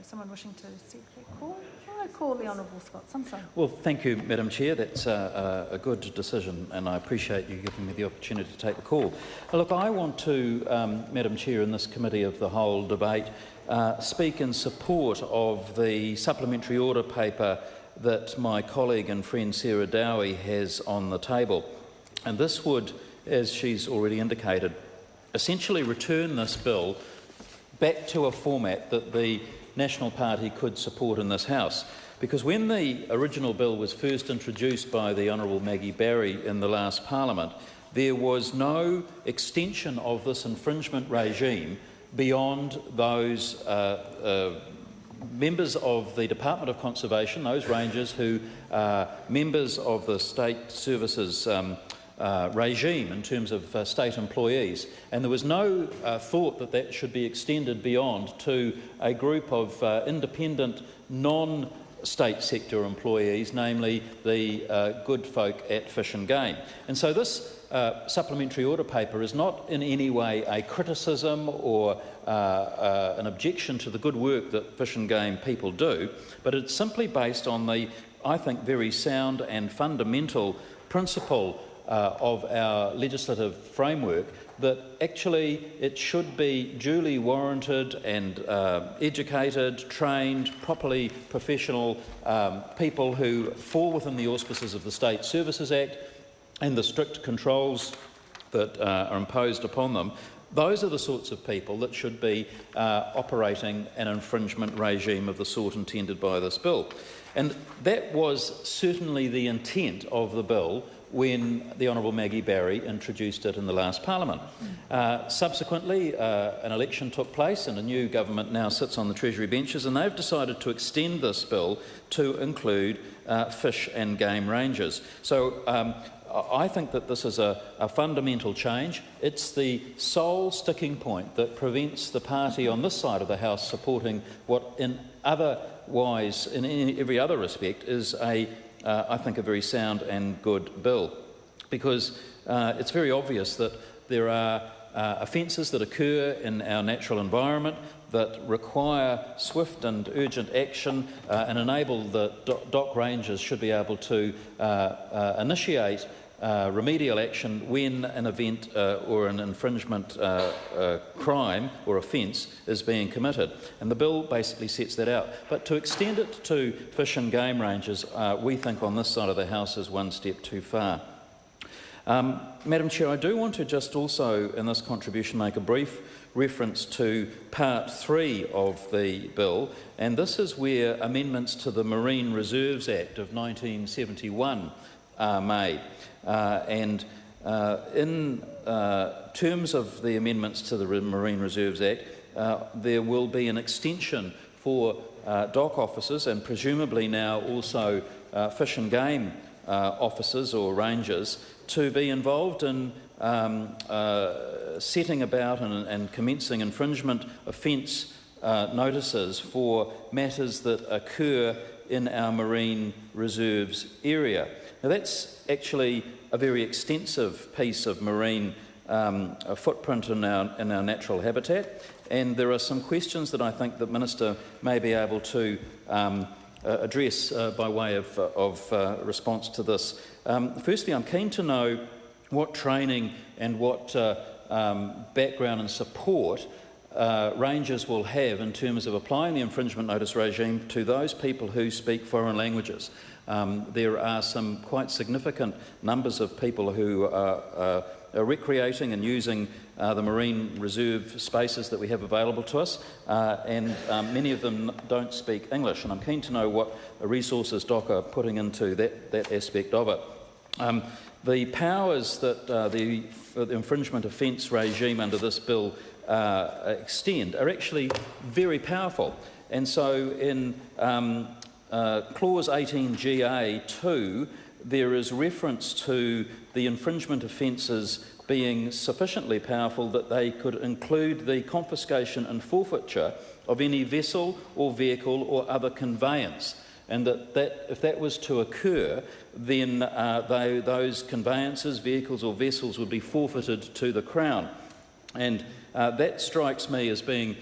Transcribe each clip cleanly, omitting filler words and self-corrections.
someone wishing to seek their call? I call the Honourable Scott Simpson. Well, thank you, Madam Chair. That's a good decision, and I appreciate you giving me the opportunity to take the call. Look, I want to, Madam Chair, in this Committee of the Whole debate, speak in support of the supplementary order paper that my colleague and friend Sarah Dowie has on the table. And this would, as she's already indicated, essentially return this bill back to a format that the National Party could support in this House. Because when the original bill was first introduced by the Honourable Maggie Barry in the last Parliament, there was no extension of this infringement regime beyond those members of the Department of Conservation, those rangers who are members of the State Services regime in terms of state employees, and there was no thought that that should be extended beyond to a group of independent non-state sector employees, namely the good folk at Fish and Game. And so this supplementary order paper is not in any way a criticism or an objection to the good work that Fish and Game people do, but it's simply based on the, I think, very sound and fundamental principle of our legislative framework that actually it should be duly warranted and educated, trained, properly professional people who fall within the auspices of the State Services Act and the strict controls that are imposed upon them. Those are the sorts of people that should be operating an infringement regime of the sort intended by this bill. And that was certainly the intent of the bill when the Honourable Maggie Barry introduced it in the last Parliament. Subsequently, an election took place and a new government now sits on the Treasury benches, and they've decided to extend this bill to include fish and game rangers. So I think that this is a fundamental change. It's the sole sticking point that prevents the party on this side of the House supporting what in every other respect is I think a very sound and good bill, because it's very obvious that there are offences that occur in our natural environment that require swift and urgent action and enable the dock rangers should be able to initiate remedial action when an event or an infringement crime or offence is being committed. And the bill basically sets that out. But to extend it to fish and game rangers, we think on this side of the House is one step too far. Madam Chair, I do want to just also in this contribution make a brief reference to Part 3 of the bill, and this is where amendments to the Marine Reserves Act of 1971 are made. In terms of the amendments to the Marine Reserves Act, there will be an extension for dock officers and presumably now also fish and game officers or rangers to be involved in setting about and commencing infringement offence notices for matters that occur in our marine reserves area. Now that's actually a very extensive piece of marine footprint in our natural habitat, and there are some questions that I think the Minister may be able to address by way of response to this. Firstly, I'm keen to know what training and what background and support rangers will have in terms of applying the infringement notice regime to those people who speak foreign languages. There are some quite significant numbers of people who are recreating and using the marine reserve spaces that we have available to us, and many of them don't speak English, and I'm keen to know what resources DOC are putting into that aspect of it. The powers that the infringement offence regime under this bill extend are actually very powerful, and so in Clause 18GA2 there is reference to the infringement offences being sufficiently powerful that they could include the confiscation and forfeiture of any vessel or vehicle or other conveyance, and that if that was to occur, then those conveyances, vehicles or vessels would be forfeited to the Crown. And that strikes me as being,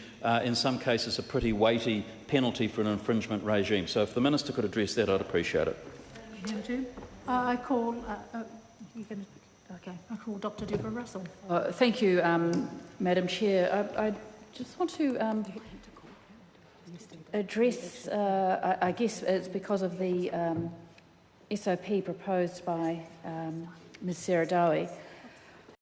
in some cases, a pretty weighty penalty for an infringement regime. So if the Minister could address that, I'd appreciate it. I call... I call Dr Deborah Russell. Thank you, Madam Chair. I just want to address, I guess it's because of the SOP proposed by Ms Sarah Dowie.